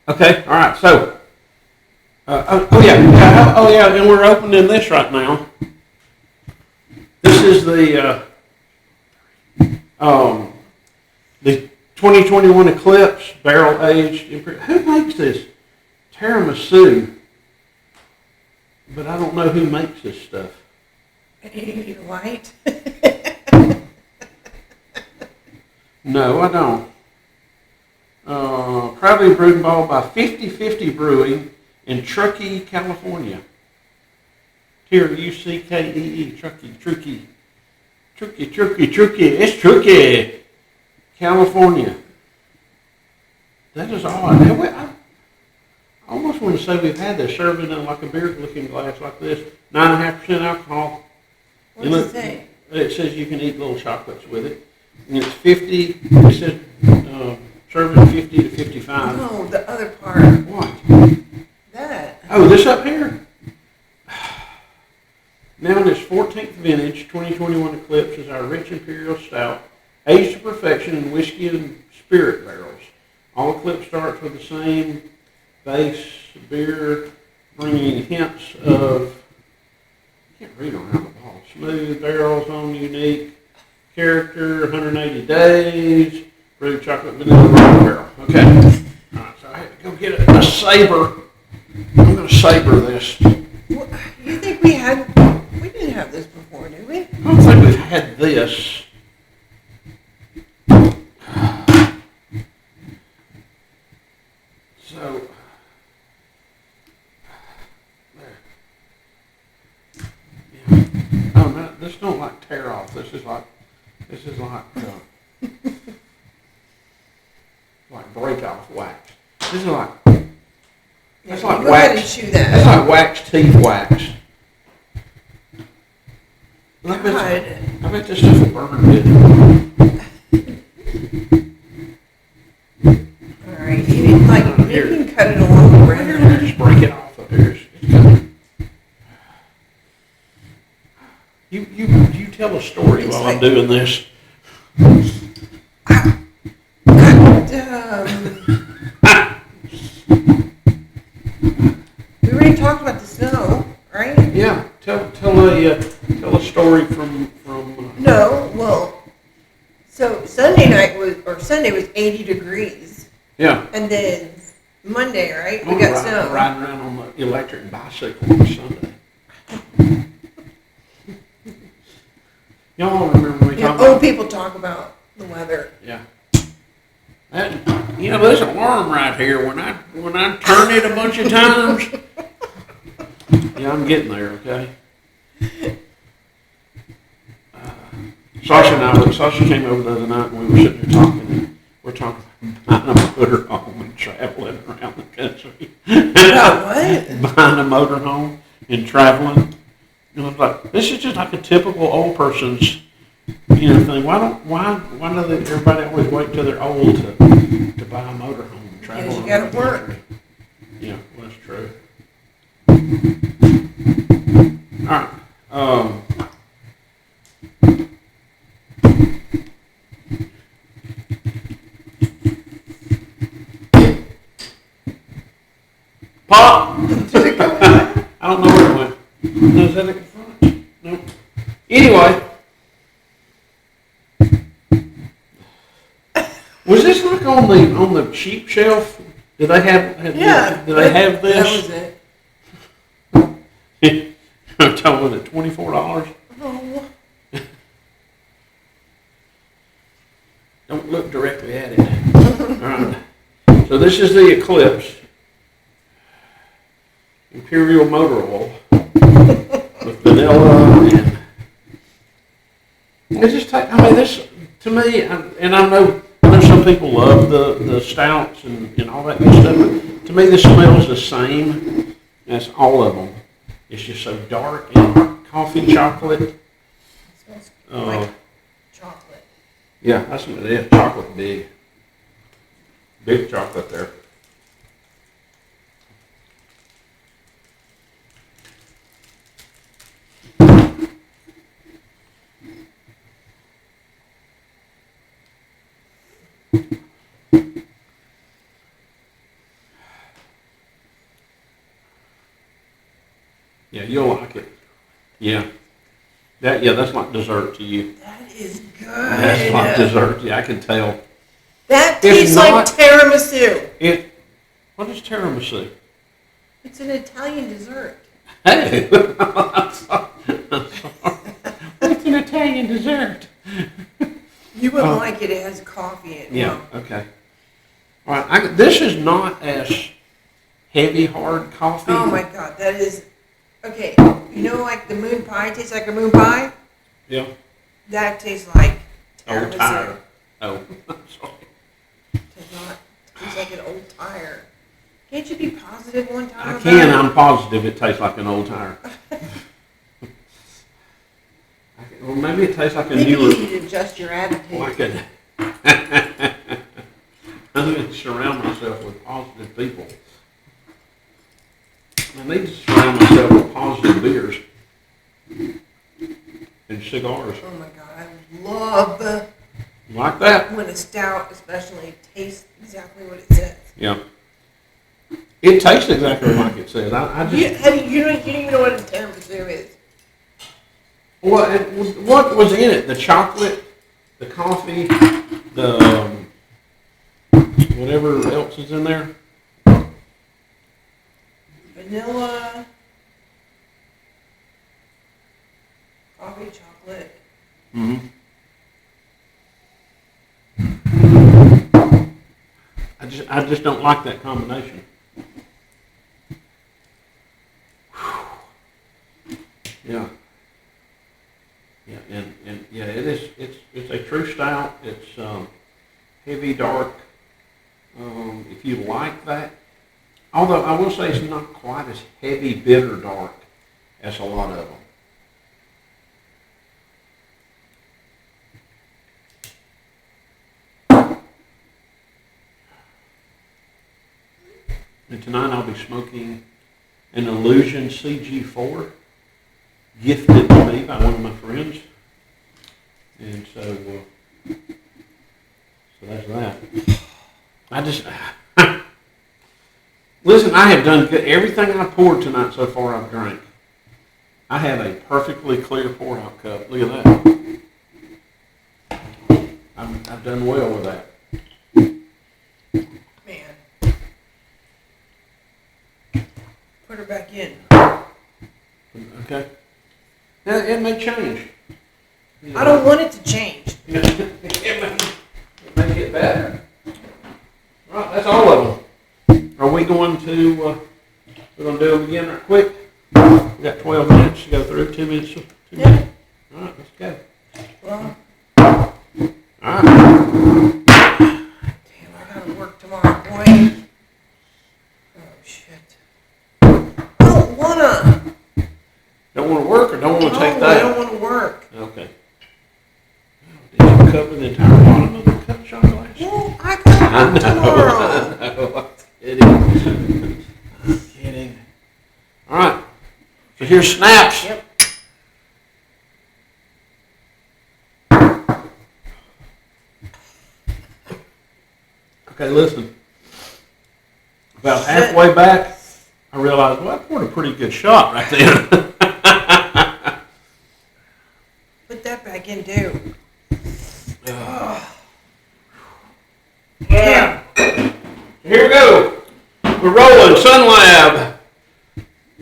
Okay, all right. So, oh yeah, and we're opening this right now. This is um, the 2021 Eclipse barrel aged. Who makes this? Tiramisu, but I don't know who makes this stuff. White. No, I don't. Proudly brewed and bottled by 50/50 Brewing in Truckee, California. Truckee, it's Truckee, California. That is odd. I almost want to say we've had this served in like a beer-looking glass like this. 9.5% alcohol. What does it say? It says you can eat little chocolates with it. And it's 50. It says serving 50 to 55. No, the other part. What? That. Oh, this up here? Now in its 14th vintage, 2021 Eclipse is our rich imperial stout, aged to perfection in whiskey and spirit barrels. All Eclipse starts with the same base beer, bringing hints of, I can't read around the bottle, smooth barrels on unique character, 180 days, brewed chocolate vanilla barrel. Okay. All right, so I had to go get a saber. I'm going to saber this. Well, you think we didn't have this before, did we? I don't think we've had this. So, there. Yeah. Oh, no, this don't like tear off. This is like like break off wax. This is like, that's like Go ahead and wax. chew that. That's like wax teeth wax. I God. bet this stuff will burn good. All right, you can cut it along the Here, let me rim. just break it off up here. It's good. You tell a story It's while like- I'm doing this. We already talked about the snow, right? Yeah, tell a story from. No, well, so Sunday was 80 degrees, Yeah. and then Monday, right, we I'm got snow. riding around on the electric bicycle on Sunday. Y'all remember we talked Old about? people talk about the weather. Yeah. There's an alarm right here. When I turn it a bunch of times. Yeah, I'm getting there. Okay. Sasha came over the other night and we were sitting there talking. And we're talking about buying a motor home and traveling around the country. About what? Buying a motor home and traveling. And I was like, this is just like a typical old person's, thing. Why does everybody always wait till they're old to buy a motor home and travel? Because you around gotta the work. country? Yeah, well, that's true. All right. Pop! I don't know where it went. No, is that at the front? No. Anyway. Was this like on the cheap shelf? Did they have Yeah. Did they have That this? was it. I'm telling it $24. Oh, Don't look directly at it. All right. So this is the Eclipse Imperial Motor Oil with vanilla and it just this to me, and I know some people love the stouts and all that good stuff, but to me this smells the same as all of them. It's just so dark and coffee chocolate. it smells like chocolate. Yeah, that's what it is. Chocolate big. Big chocolate there. Yeah, you'll like it. Yeah. That's like dessert to you. That is good. That's like dessert. Yeah, I can tell. That It's tastes not- like tiramisu. What is tiramisu? It's an Italian dessert. Hey, I'm sorry. It's an Italian dessert. You wouldn't like it. It has coffee in it. Yeah. Okay. All right. This is not as heavy, hard coffee. Oh my God, that is okay. You know, like the moon pie tastes like a moon pie. Yeah. That tastes like Old tiramisu. tire. Oh, I'm sorry. Does not taste like an old tire. Can't you be positive one time? I about can. it? I'm positive it tastes like an old tire. Well, maybe it tastes like a Maybe newer. you need to adjust your attitude. Like a. I'm going to surround myself with positive people. I need to surround myself with positive beers and cigars. Oh my God, I love Like that? when a stout, especially, tastes exactly what it says. Yeah. It tastes exactly like it says. I just. You don't even know what a tiramisu is. What was in it? The chocolate, the coffee, the whatever else is in there. Vanilla, coffee, chocolate. Mm-hmm. I just don't like that combination. Yeah. Yeah, and yeah, it's a true stout. It's heavy, dark. If you like that, although I will say it's not quite as heavy, bitter, dark as a lot of them. And tonight I'll be smoking an Illusion CG4, gifted to me by one of my friends. And so that's that. I just, listen, I have done good. Everything I poured tonight so far I've drank. I have a perfectly clear pour-out cup. Look at that. I've done well with that. Man. Put her back in. Okay. Now, it may change. I don't want it to change. It may get better. Right, that's all of them. Are we going to, we're going to do them again right quick? We got 12 minutes to go through, 2 minutes. Yeah. All right, let's go. Well, All right. damn, I gotta work tomorrow, boy. Oh, shit. I don't wanna. Don't want to work or don't want to take No, that? I don't wanna work. Okay. Did you cover the entire bottom of the cup shot glass? Well, I gotta work tomorrow. I know. I'm kidding. I'm kidding. All right. So here's snaps. Yep. Okay, listen. About halfway back, I realized, well, I poured a pretty good shot right there. Put that back in, too. Yeah. Here we go. We're rolling. Sun Lab.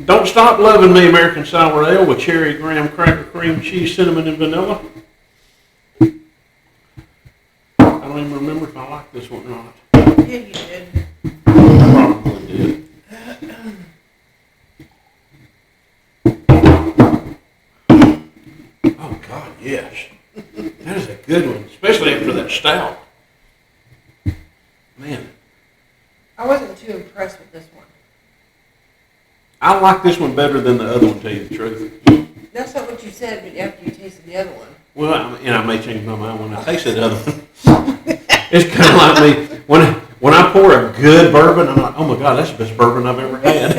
Don't Stop Loving Me American Sour Ale with cherry, graham cracker, cream cheese, cinnamon, and vanilla. I don't even remember if I like this one or not. Yeah, you did. I probably did. Oh, God, yes. That is a good one, especially after that stout. Man, I wasn't too impressed with this one. I like this one better than the other one, to tell you the truth. That's not what you said, but after you tasted the other one. Well, and I may change my mind when I taste the other one. It's kind of like me, when I pour a good bourbon, I'm like, oh my God, that's the best bourbon I've ever had.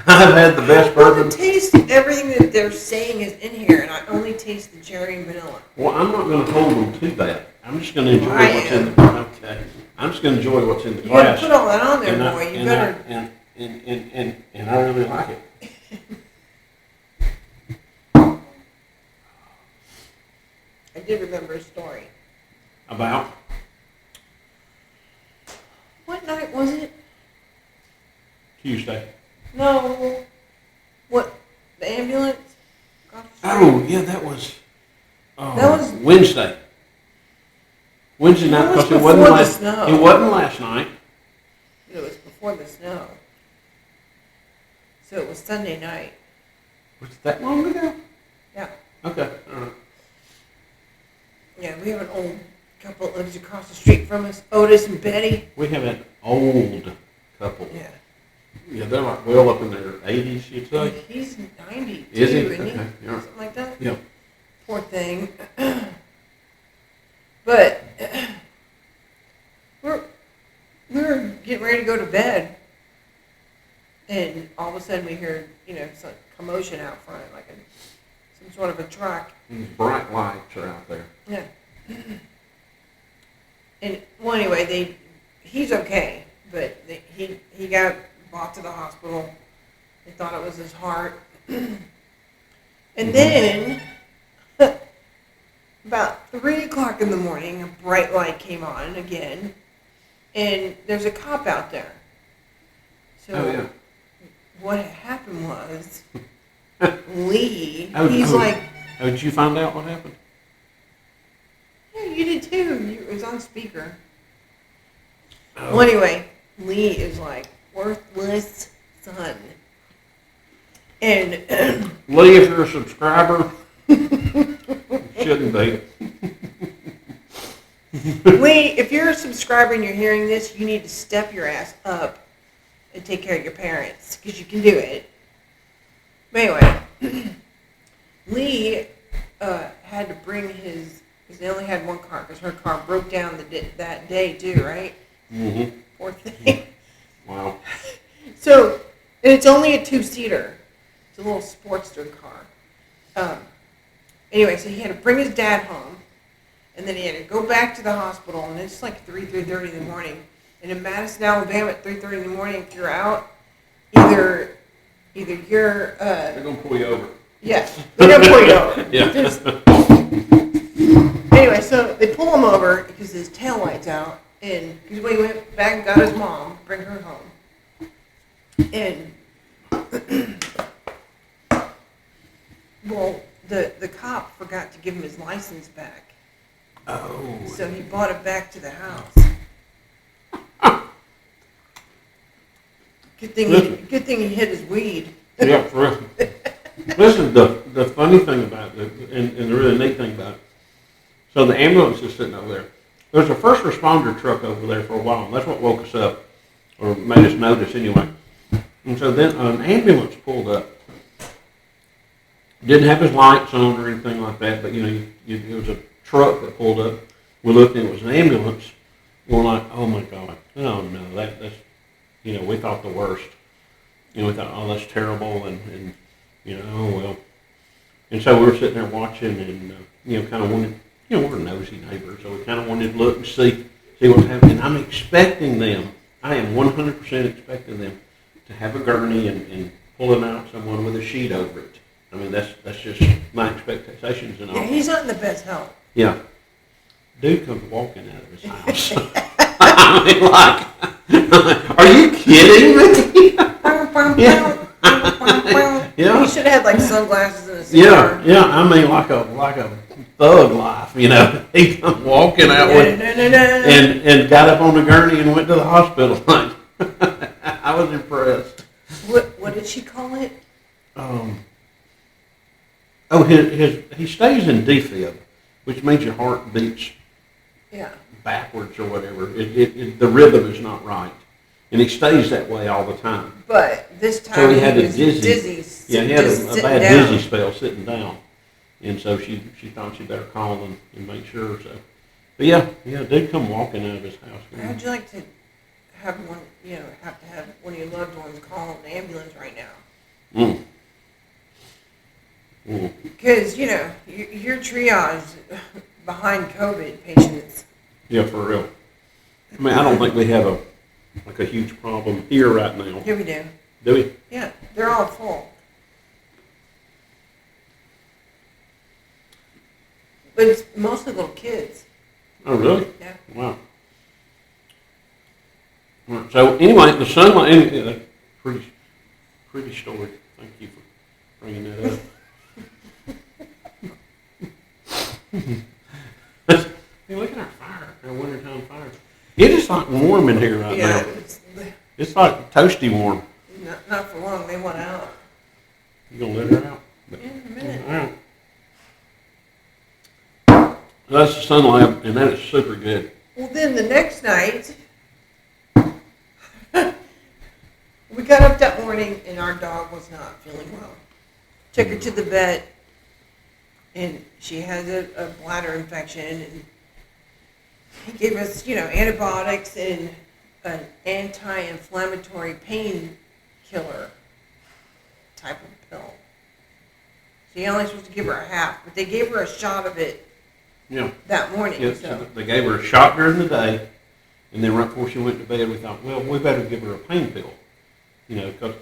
I've had the best Well, bourbon. to taste everything that they're saying is in here, and I only taste the cherry and vanilla. Well, I'm not going to hold them to that. I'm just going to enjoy I what's am. in the okay. I'm just going to enjoy what's in the You gotta glass. put all that on there, And boy. You better. and I really like it. I did remember a story. About? What night was it? Tuesday. No. What? The ambulance? Across the street? Oh, yeah, that was That was- Wednesday. Wednesday night, That was because it wasn't before the last. snow. It wasn't last night. It was before the snow. So it was Sunday night. Was it that long ago? Yeah. Okay, all right. Yeah, we have an old couple that lives across the street from us, Otis and Betty. We have an old couple. Yeah. Yeah, they're like well up in their 80s, you'd say. He's 92, Is he? isn't he? Okay, yeah. Something like that. Yeah. Poor thing. But we were getting ready to go to bed, and all of a sudden we heard, some commotion out front, like some sort of a truck. And bright lights are out there. Yeah. And well, anyway, he's okay, but he got brought to the hospital. They thought it was his heart, and then about 3:00 in the morning, a bright light came on again, and there's a cop out there. So Oh, yeah. what had happened was Lee. Oh, He's oh. like. Oh, did you find out what happened? Yeah, you did too. It was on speaker. Oh. Well, anyway, Lee is like worthless son. And Lee, if you're a subscriber, shouldn't be. Lee, if you're a subscriber and you're hearing this, you need to step your ass up and take care of your parents, because you can do it. But anyway, Lee had to bring his, because they only had one car, because her car broke down that day too, right? Mm-hmm. Poor thing. Wow. So, and it's only a 2-seater. It's a little Sportster car. Anyway, so he had to bring his dad home, and then he had to go back to the hospital, and it's like 3:30 in the morning. And in Madison, Alabama, at 3:30 in the morning, if you're out, either you're They're going to pull you over. yeah, they're gonna pull you over. Yeah. Anyway, so they pull him over because his tail light's out, and he went back and got his mom, bring her home, and well, the cop forgot to give him his license back, Oh. so he brought it back to the house. Good thing he hit his weed. Yeah, for real. Listen, the funny thing about it, and the really neat thing about it, so the ambulance is sitting over there. There's a first responder truck over there for a while, and that's what woke us up, or made us notice anyway. And so then an ambulance pulled up. Didn't have his lights on or anything like that, but it was a truck that pulled up. We looked and it was an ambulance. We're like, oh my God, oh no, that's, we thought the worst. We thought, oh, that's terrible, and oh well. And so we were sitting there watching, and kind of wanted, we're nosy neighbors, so we kind of wanted to look and see what's happening. I'm expecting them. I am 100% expecting them to have a gurney and pulling out someone with a sheet over it. I mean, that's just my expectations and all. Yeah, he's not in the best health. Yeah. Dude comes walking out of his house. I mean, like, are you kidding me? Yeah. He should have had like sunglasses and a cigar. Yeah. I mean, like a thug life, He come walking out with, and got up on the gurney and went to the hospital. Like, I was impressed. What did she call it? He stays in defib, which means your heart beats backwards or whatever. The rhythm is not right, and he stays that way all the time. But this time So he had a was dizzy. Yeah, he had a bad dizzy spell sitting down, and so she thought she better call and make sure. So, but yeah, dude come walking out of his house. How'd you like to have one? Have to have one of your loved ones call an ambulance right now? Because your triage behind COVID patients. Yeah, for real. I mean, I don't think we have like a huge problem here right now. Here we do. Do we? Yeah, they're all full. But it's mostly little kids. Oh, really? Yeah. Wow. All right, so anyway, the sunlight, pretty story. Thank you for bringing that up. Hey, look at our fire, our wintertime fire. It is like warm in here right Yeah, now. It's like toasty warm. not for long. They want out. You gonna let her out? Yeah, in a minute. All right. That's the sunlight, and that is super good. Well, then the next night, we got up that morning and our dog was not feeling well. Took her to the vet, and she has a bladder infection, and he gave us, antibiotics and an anti-inflammatory painkiller type of pill. So you're only supposed to give her a half, but they gave her a shot of it Yeah. that morning. Yes, So they gave her a shot during the day, and then right before she went to bed, we thought, well, we better give her a pain pill, because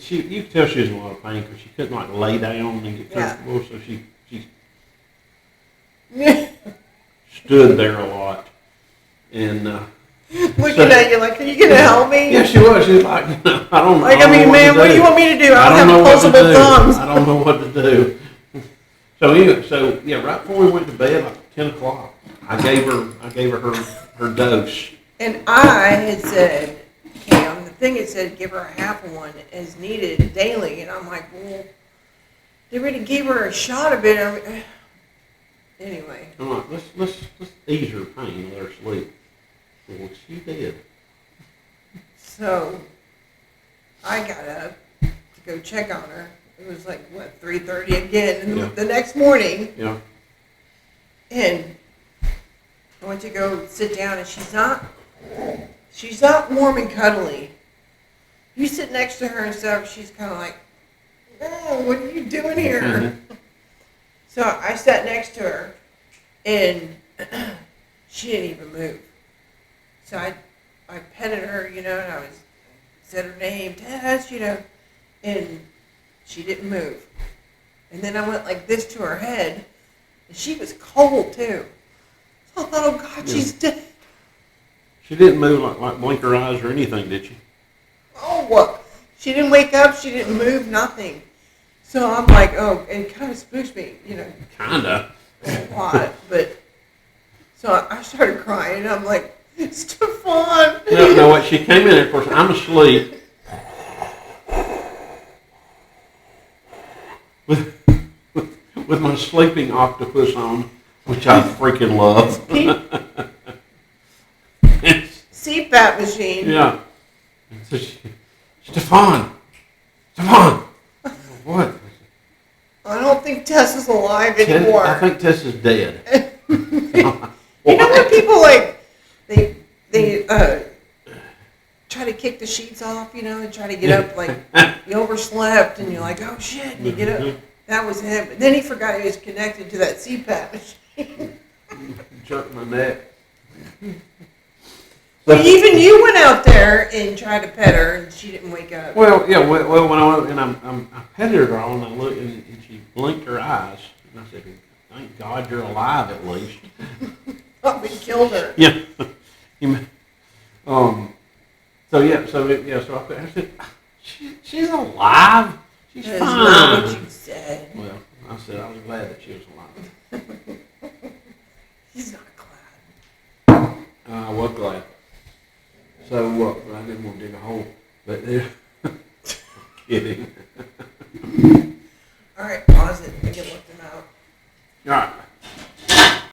you could tell she was in a lot of pain because she couldn't like lay down and get comfortable, so she stood there a lot, and looking at you like, are you gonna help me? yeah, she was. She was like, I don't know. Like, I mean, man, what do you want me to do? I don't have opposable thumbs. I don't know what to do. So anyway, right before we went to bed, like 10 o'clock, I gave her her dose. And I had said, okay, on the thing it said give her a half of one as needed daily, and I'm like, well, they already gave her a shot of it. Anyway. I'm like, let's ease her pain and let her sleep. Well, she did. So I got up to go check on her. It was like, 3:30 again the next morning. Yeah. And I went to go sit down, and she's not warm and cuddly. You sit next to her and stuff, she's kind of like, oh, what are you doing here? Mm-hmm. So I sat next to her, and she didn't even move. So I petted her, and I said her name, Tess, and she didn't move. And then I went like this to her head, and she was cold too. So I thought, oh God, she's dead. She didn't move like blink her eyes or anything, did she? Oh, what? She didn't wake up. She didn't move. Nothing. So I'm like, oh, and it kind of spooked me, Kinda. a lot. But so I started crying. I'm like, Stefan. No, what? She came in, of course, I'm asleep. With my sleeping octopus on, which I freaking love. CPAP machine. Yeah. So Stefan! What? I don't think Tess is alive anymore. I think Tess is dead. You know when people they try to kick the sheets off, and try to get up, like you overslept and you're like, oh shit, and you get up. That was him. But then he forgot he was connected to that CPAP machine. Jerked my neck. But even you went out there and tried to pet her, and she didn't wake up. Well, yeah. Well, when I went and I petted her all, and I looked, and she blinked her eyes, and I said, "Thank God you're alive at least." Probably killed her. Yeah. So I said, she's alive. She's That's fine. not what you said. Well, I said I was glad that she was alive. He's not glad. I was glad. So I didn't want to dig a hole, but kidding.